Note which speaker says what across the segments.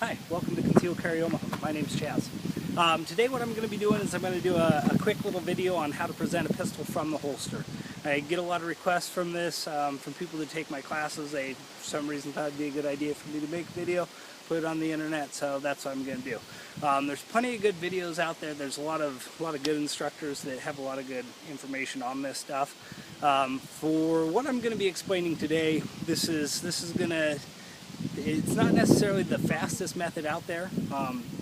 Speaker 1: Hi, welcome to Concealed Carry Omaha. My name's Chaz. Today what I'm going to be doing is I'm going to do a quick little video on how to present a pistol from the holster. I get a lot of requests from this from people that take my classes. They, for some reason, thought it'd be a good idea for me to make a video, put it on the internet, so that's what I'm going to do. There's plenty of good videos out there. There's a lot of good instructors that have a lot of good information on this stuff. For what I'm going to be explaining today, this is going to it's not necessarily the fastest method out there.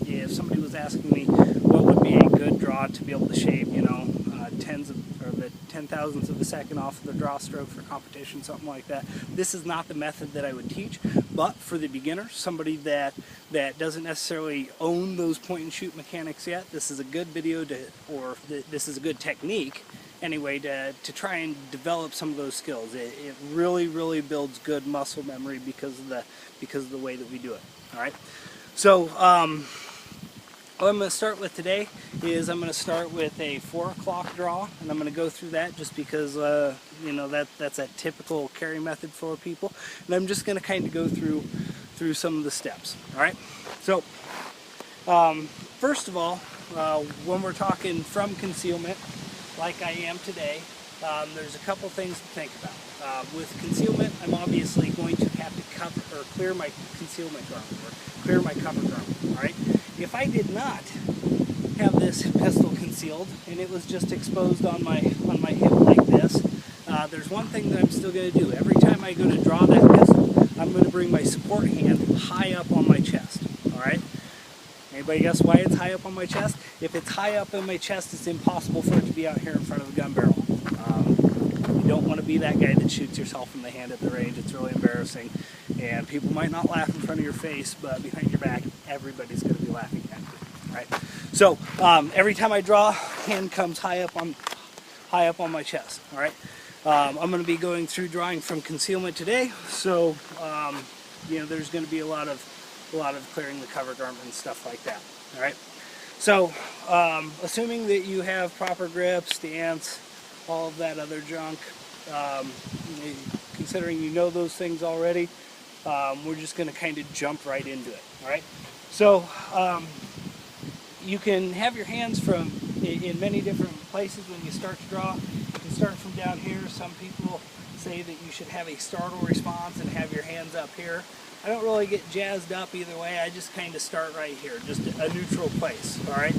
Speaker 1: If somebody was asking me what would be a good draw to be able to shave, the 10,000ths of a second off of the draw stroke for competition, something like that, this is not the method that I would teach. But for the beginner, somebody that doesn't necessarily own those point and shoot mechanics yet, this is a good video this is a good technique anyway to try and develop some of those skills. It really builds good muscle memory because of the way that we do it. All right, so what I'm going to start with today is I'm going to start with a 4 o'clock draw, and I'm going to go through that just because that's a typical carry method for people, and I'm just going to kind of go through some of the steps. All right, so first of all, when we're talking from concealment, like I am today, there's a couple things to think about. With concealment, I'm obviously going to have to cover or clear my concealment garment or clear my cover garment. All right. If I did not have this pistol concealed and it was just exposed on my hip like this, there's one thing that I'm still going to do. Every time I go to draw that pistol, I'm going to bring my support hand high up on my chest. All right. Anybody guess why it's high up on my chest? If it's high up on my chest, it's impossible for it to be out here in front of the gun barrel. You don't want to be that guy that shoots yourself in the hand at the range. It's really embarrassing, and people might not laugh in front of your face, but behind your back, everybody's going to be laughing at you. Right? So every time I draw, hand comes high up on my chest. All right. I'm going to be going through drawing from concealment today, so there's going to be a lot of clearing the cover garment and stuff like that. All right. So assuming that you have proper grip, stance, all of that other junk, considering you know those things already, we're just going to kind of jump right into it. All right. So you can have your hands in many different places when you start to draw. You can start from down here. Some people say that you should have a startle response and have your hands up here. I don't really get jazzed up either way. I just kind of start right here, just a neutral place. All right.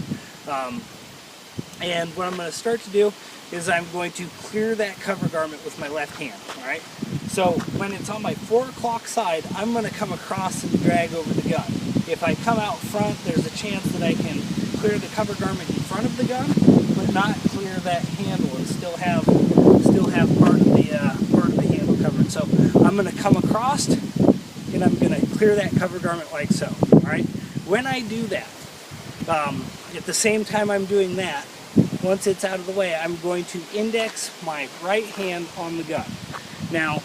Speaker 1: And what I'm going to start to do is I'm going to clear that cover garment with my left hand. All right. So when it's on my 4 o'clock side, I'm going to come across and drag over the gun. If I come out front, there's a chance that I can clear the cover garment in front of the gun, but not clear that handle and still have part of the handle covered. So I'm going to come across and I'm going to clear that cover garment like so. All right. When I do that, at the same time I'm doing that, once it's out of the way, I'm going to index my right hand on the gun. Now,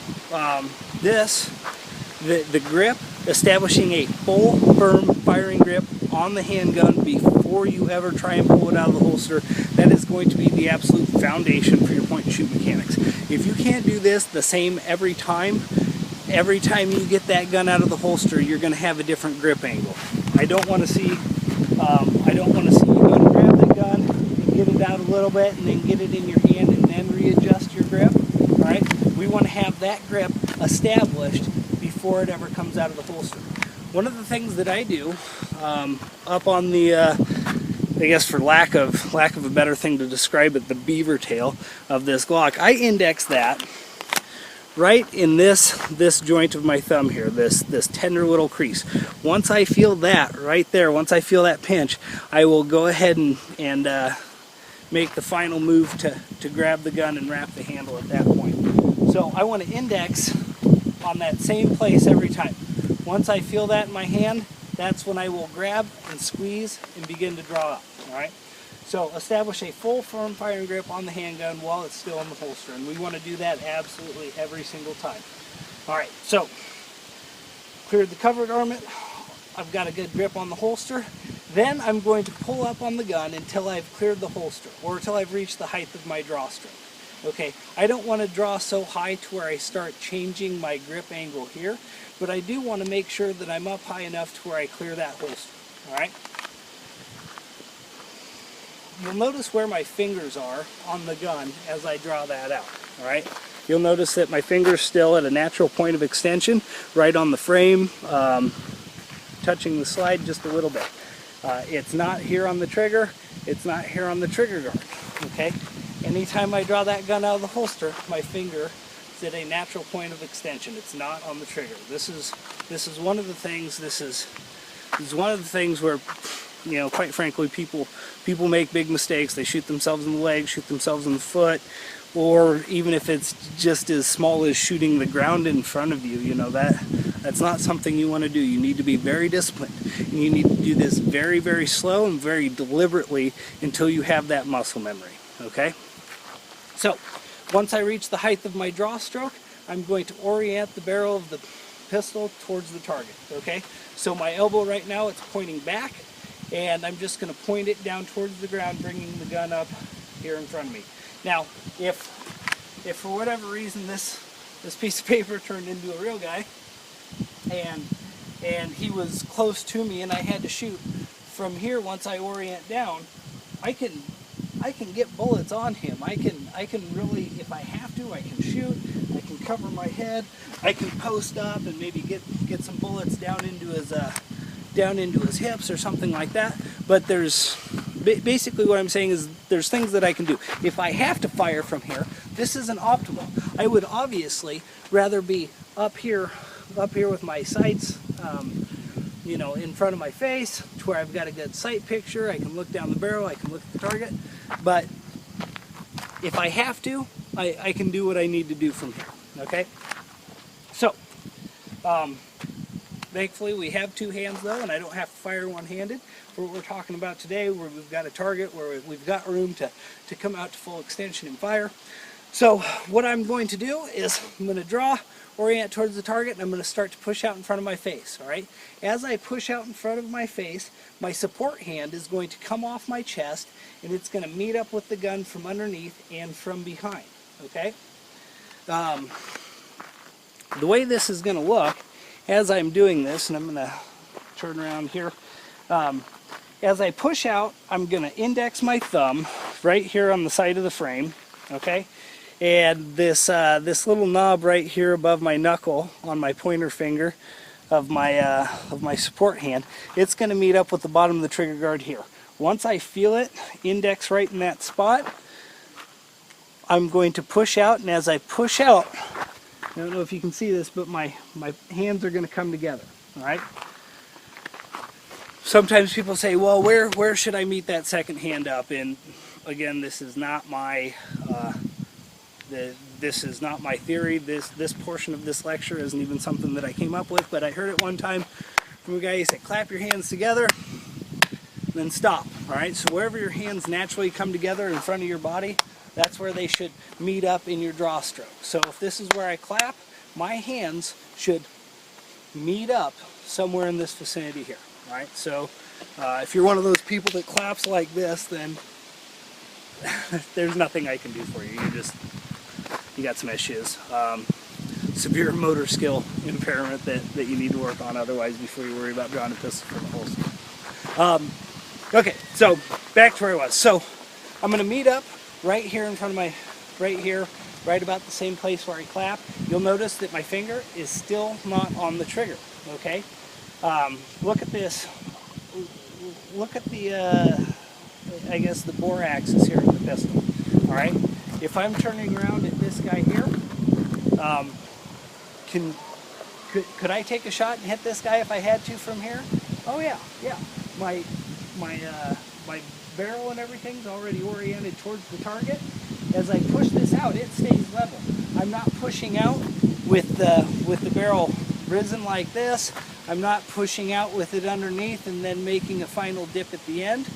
Speaker 1: the grip, establishing a full, firm firing grip on the handgun before you ever try and pull it out of the holster, that is going to be the absolute foundation for your point and shoot mechanics. If you can't do this the same every time you get that gun out of the holster, you're going to have a different grip angle. I don't want to see you go to grab the gun and get it out a little bit and then get it in your hand and then readjust your grip. All right, we want to have that grip established before it ever comes out of the holster. One of the things that I do up on the I guess for lack of a better thing to describe it, the beaver tail of this Glock, I index that right in this joint of my thumb here, this tender little crease. Once I feel that right there, once I feel that pinch, I will go ahead and make the final move to grab the gun and wrap the handle at that point. So I want to index on that same place every time. Once I feel that in my hand, that's when I will grab and squeeze and begin to draw up. All right. So establish a full, firm firing grip on the handgun while it's still in the holster, and we want to do that absolutely every single time. All right, so cleared the cover garment. I've got a good grip on the holster. Then I'm going to pull up on the gun until I've cleared the holster, or until I've reached the height of my drawstring. Okay, I don't want to draw so high to where I start changing my grip angle here, but I do want to make sure that I'm up high enough to where I clear that holster. All right. You'll notice where my fingers are on the gun as I draw that out. All right. You'll notice that my finger's still at a natural point of extension, right on the frame, touching the slide just a little bit. It's not here on the trigger. It's not here on the trigger guard. Okay. Anytime I draw that gun out of the holster, my finger is at a natural point of extension. It's not on the trigger. This is one of the things. This is one of the things where, you know, quite frankly, people make big mistakes. They shoot themselves in the leg, shoot themselves in the foot, or even if it's just as small as shooting the ground in front of you. You know, that's not something you want to do. You need to be very disciplined, and you need to do this very, very slow and very deliberately until you have that muscle memory. Okay. So, once I reach the height of my draw stroke, I'm going to orient the barrel of the pistol towards the target, okay? So my elbow right now, it's pointing back, and I'm just going to point it down towards the ground, bringing the gun up here in front of me. Now, if for whatever reason this piece of paper turned into a real guy, and he was close to me and I had to shoot from here, once I orient down, I can get bullets on him. I can really, if I have to, I can shoot. I can cover my head. I can post up and maybe get some bullets down into his hips or something like that. But there's basically what I'm saying is there's things that I can do. If I have to fire from here, this isn't optimal. I would obviously rather be up here with my sights, you know, in front of my face, to where I've got a good sight picture. I can look down the barrel, I can look at the target. But if I have to, I can do what I need to do from here. Okay? So, thankfully we have two hands though, and I don't have to fire one-handed. For what we're talking about today, where we've got a target, where we've got room to come out to full extension and fire. So what I'm going to do is I'm going to draw, orient towards the target, and I'm going to start to push out in front of my face. All right. As I push out in front of my face, my support hand is going to come off my chest, and it's going to meet up with the gun from underneath and from behind. Okay. The way this is going to look as I'm doing this, and I'm going to turn around here. As I push out, I'm going to index my thumb right here on the side of the frame. Okay. And this little knob right here above my knuckle on my pointer finger of my support hand, it's going to meet up with the bottom of the trigger guard here. Once I feel it, index right in that spot, I'm going to push out, and as I push out, I don't know if you can see this, but my hands are going to come together. All right. Sometimes people say, well, where should I meet that second hand up? And again, this is not my this is not my theory. This portion of this lecture isn't even something that I came up with, but I heard it one time from a guy. He said, clap your hands together, then stop. All right, so wherever your hands naturally come together in front of your body, that's where they should meet up in your draw stroke. So if this is where I clap, my hands should meet up somewhere in this vicinity here. All right, so if you're one of those people that claps like this, then there's nothing I can do for you. You got some issues. Severe motor skill impairment that you need to work on otherwise before you worry about drawing a pistol from the holster. Okay, so back to where I was. So I'm going to meet up right here in front of my, right here, right about the same place where I clap. You'll notice that my finger is still not on the trigger, okay? Look at this. Look at the, I guess the bore axis here of the pistol, all right? If I'm turning around at this guy here, could I take a shot and hit this guy if I had to from here? Oh yeah. My barrel and everything's already oriented towards the target. As I push this out, it stays level. I'm not pushing out with the barrel risen like this. I'm not pushing out with it underneath and then making a final dip at the end.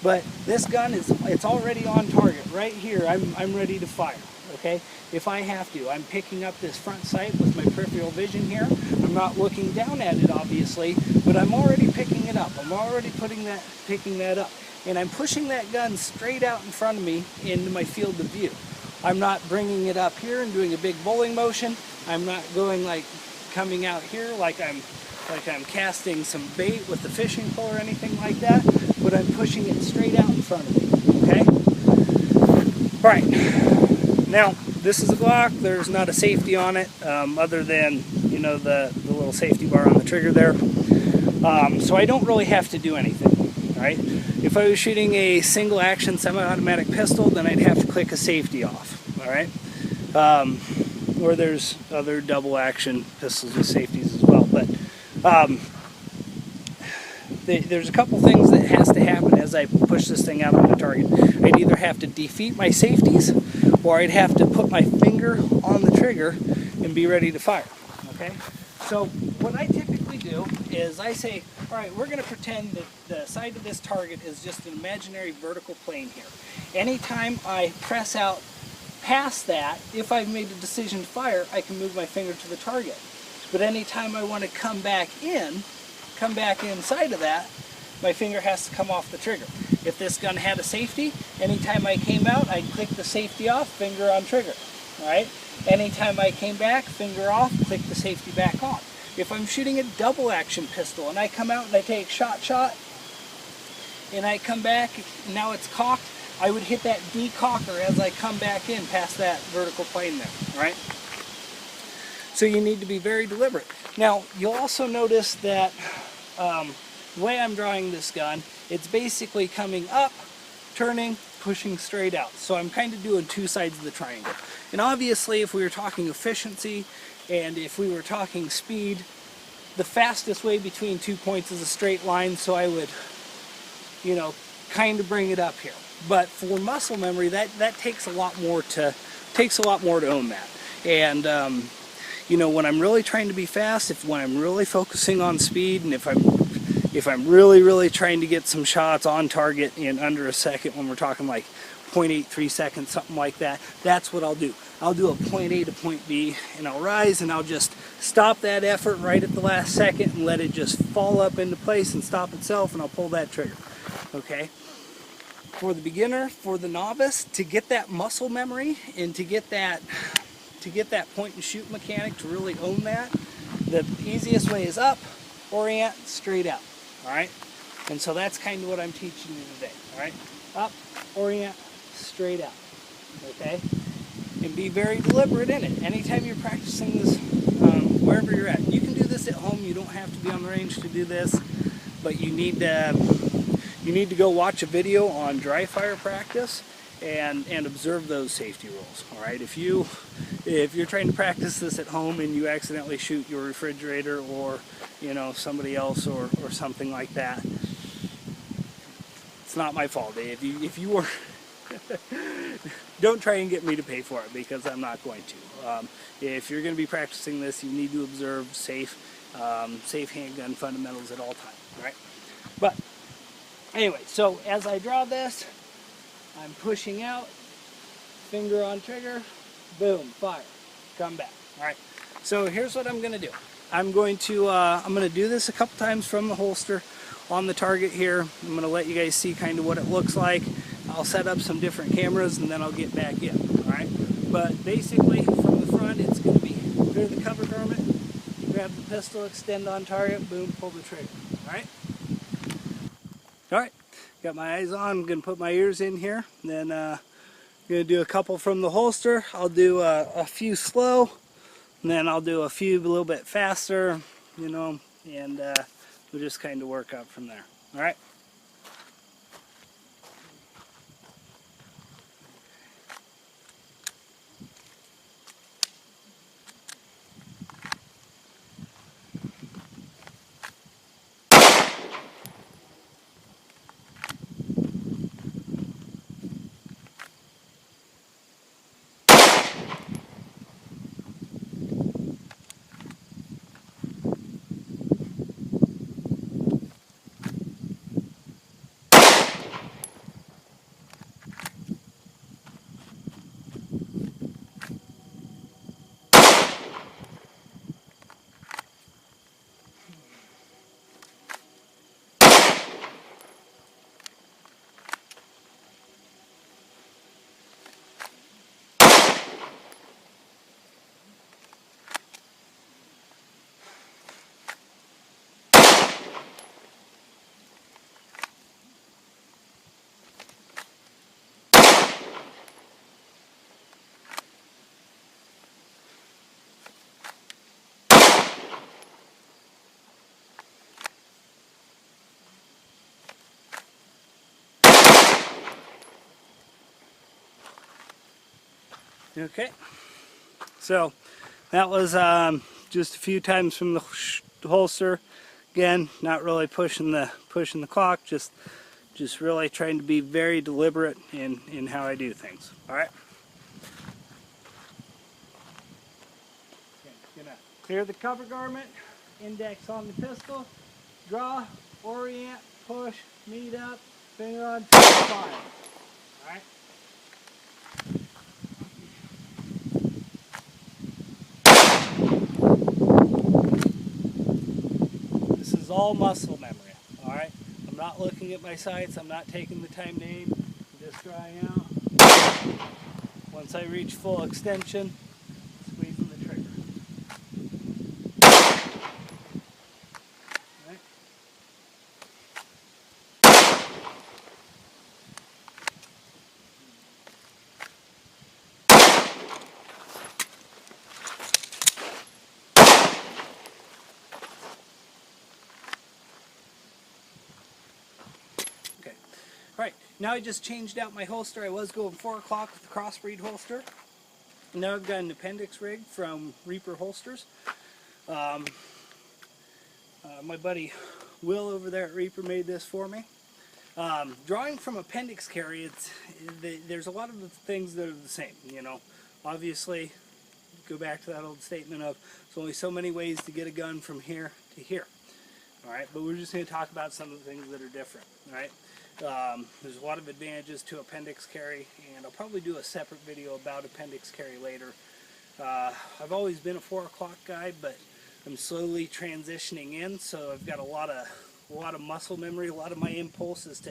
Speaker 1: But this gun it's already on target right here. I'm ready to fire. Okay, if I have to, I'm picking up this front sight with my peripheral vision here. I'm not looking down at it obviously, but I'm already picking it up. I'm already picking that up, and I'm pushing that gun straight out in front of me into my field of view. I'm not bringing it up here and doing a big bowling motion. I'm not going like coming out here like I'm casting some bait with the fishing pole or anything like that, but I'm pushing it straight out in front of me, okay? All right, now this is a Glock. There's not a safety on it other than, you know, the little safety bar on the trigger there. So I don't really have to do anything, all right? If I was shooting a single action semi-automatic pistol, then I'd have to click a safety off, all right? Or there's other double action pistols with safeties as well, but there's a couple things that has to happen as I push this thing out on the target. I'd either have to defeat my safeties, or I'd have to put my finger on the trigger and be ready to fire, okay? So what I typically do is I say, all right, we're going to pretend that the side of this target is just an imaginary vertical plane here. Anytime I press out past that, if I've made a decision to fire, I can move my finger to the target. But anytime I want to come back inside of that, my finger has to come off the trigger. If this gun had a safety, anytime I came out, I'd click the safety off, finger on trigger, all right? Anytime I came back, finger off, click the safety back on. If I'm shooting a double action pistol and I come out and I take shot, and I come back, now it's cocked, I would hit that decocker as I come back in past that vertical plane there, all right? So you need to be very deliberate. Now, you'll also notice that the way I'm drawing this gun, it's basically coming up, turning, pushing straight out. So I'm kind of doing two sides of the triangle. And obviously, if we were talking efficiency and if we were talking speed, the fastest way between 2 points is a straight line, so I would, you know, kind of bring it up here. But for muscle memory, that takes a lot more to own that. And you know, when I'm really trying to be fast, when I'm really focusing on speed, and if I'm really trying to get some shots on target in under a second, when we're talking like 0.83 seconds, something like that, that's what I'll do. I'll do a point A to point B, and I'll rise, and I'll just stop that effort right at the last second and let it just fall up into place and stop itself, and I'll pull that trigger, okay? For the beginner, for the novice, to get that muscle memory and to get that point and shoot mechanic, to really own that, the easiest way is up, orient, straight out, all right? And so that's kind of what I'm teaching you today, all right? Up, orient, straight out, okay? And be very deliberate in it. Anytime you're practicing this, wherever you're at, you can do this at home. You don't have to be on the range to do this, but you need to go watch a video on dry fire practice and observe those safety rules, all right? If you're trying to practice this at home and you accidentally shoot your refrigerator or, you know, somebody else or something like that, it's not my fault. If you were don't try and get me to pay for it, because I'm not going to. If you're going to be practicing this, you need to observe safe handgun fundamentals at all times, right? But anyway, so as I draw this, I'm pushing out, finger on trigger, boom, fire, come back. All right. So here's what I'm going to do. I'm going to do this a couple times from the holster on the target here. I'm going to let you guys see kind of what it looks like. I'll set up some different cameras and then I'll get back in. All right. But basically, from the front, it's going to be clear the cover garment, grab the pistol, extend on target, boom, pull the trigger. All right. All right. Got my eyes on. I'm going to put my ears in here. Then I'm going to do a couple from the holster. I'll do a few slow, and then I'll do a few a little bit faster, you know, and we'll just kind of work up from there. All right. Okay, so that was just a few times from the holster. Again, not really pushing the clock, just really trying to be very deliberate in how I do things. All right. Okay, gonna clear the cover garment, index on the pistol, draw, orient, push, meet up, finger on fire. All right. This is all muscle memory. All right. I'm not looking at my sights. I'm not taking the time to aim. I'm just drawing out. Once I reach full extension, squeezing the trigger. All right. Okay. All right. Now I just changed out my holster. I was going 4 o'clock with the crossbreed holster. Now I've got an appendix rig from Reaper Holsters. My buddy Will over there at Reaper made this for me. Drawing from appendix carry, there's a lot of the things that are the same. You know, obviously, go back to that old statement of there's only so many ways to get a gun from here to here. All right, but we're just going to talk about some of the things that are different. All right. There's a lot of advantages to appendix carry, and I'll probably do a separate video about appendix carry later. I've always been a 4 o'clock guy, but I'm slowly transitioning in, so I've got a lot of muscle memory, a lot of my impulses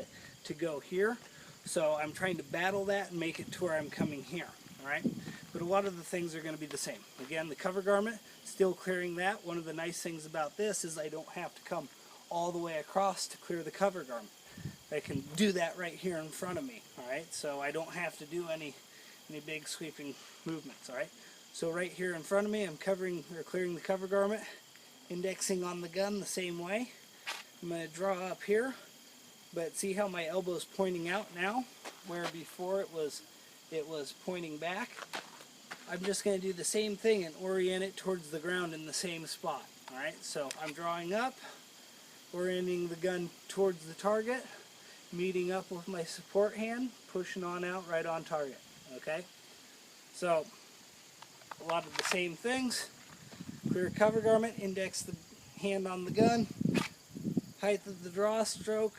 Speaker 1: to go here. So I'm trying to battle that and make it to where I'm coming here. All right, but a lot of the things are going to be the same. Again, the cover garment, still clearing that. One of the nice things about this is I don't have to come all the way across to clear the cover garment. I can do that right here in front of me. All right, so I don't have to do any big sweeping movements. All right. So right here in front of me, I'm covering or clearing the cover garment, indexing on the gun the same way. I'm going to draw up here, but see how my elbow's pointing out now, where before it was pointing back. I'm just going to do the same thing and orient it towards the ground in the same spot. All right, so I'm drawing up, orienting the gun towards the target, meeting up with my support hand, pushing on out right on target. Okay, so a lot of the same things. Clear cover garment, index the hand on the gun, height of the draw stroke,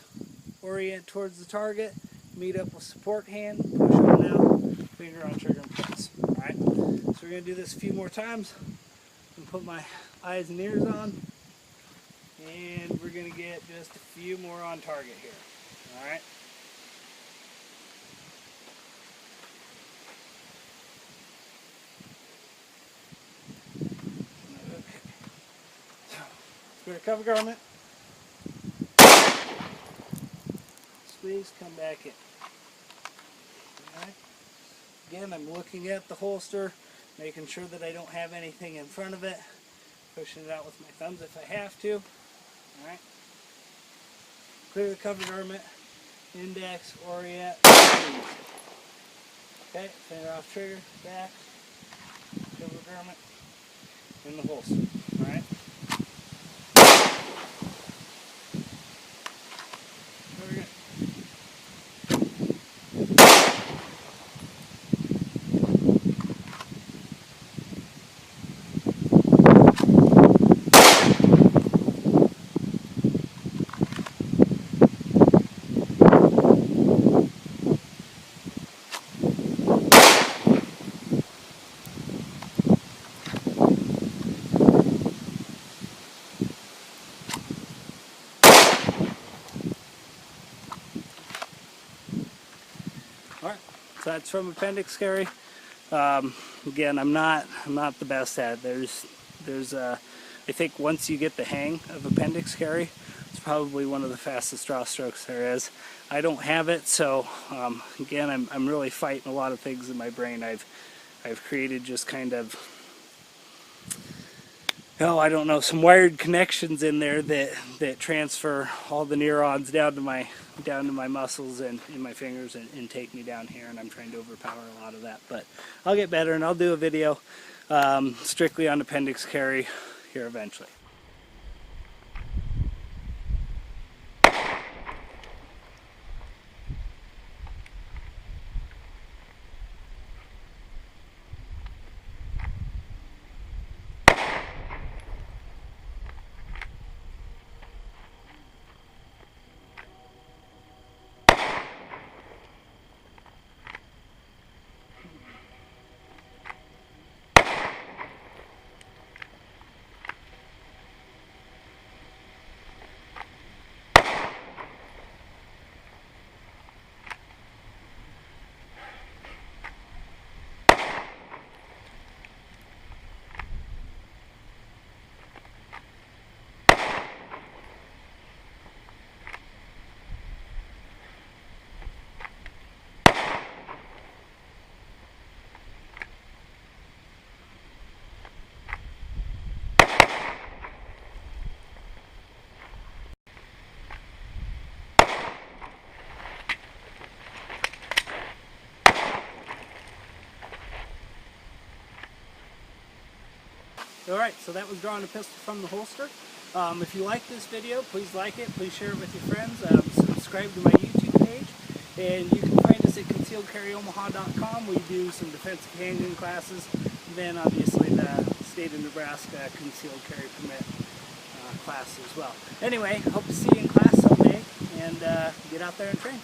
Speaker 1: orient towards the target, meet up with support hand, push on out, finger on trigger and press. Alright, so we're going to do this a few more times. I'm going to put my eyes and ears on, and we're going to get just a few more on target here. Alright. Clear cover garment, squeeze, come back in. Right. Again, I'm looking at the holster, making sure that I don't have anything in front of it, pushing it out with my thumbs if I have to. Alright. Clear the cover garment, index, orient, squeeze. Okay, finger off trigger, back, cover garment, in the holster. Alright. Alright, so that's from appendix carry. Again, I'm not the best at it. I think once you get the hang of appendix carry, it's probably one of the fastest draw strokes there is. I don't have it, so again, I'm really fighting a lot of things in my brain. I've created just kind of oh, I don't know, some wired connections in there that transfer all the neurons down to my muscles and in my fingers and take me down here, and I'm trying to overpower a lot of that. But I'll get better, and I'll do a video strictly on appendix carry here eventually. Alright, so that was drawing a pistol from the holster. If you like this video, please like it, please share it with your friends, subscribe to my YouTube page, and you can find us at concealedcarryomaha.com. We do some defensive handgun classes, and then obviously the state of Nebraska concealed carry permit class as well. Anyway, hope to see you in class someday, and get out there and train.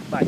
Speaker 1: Bye.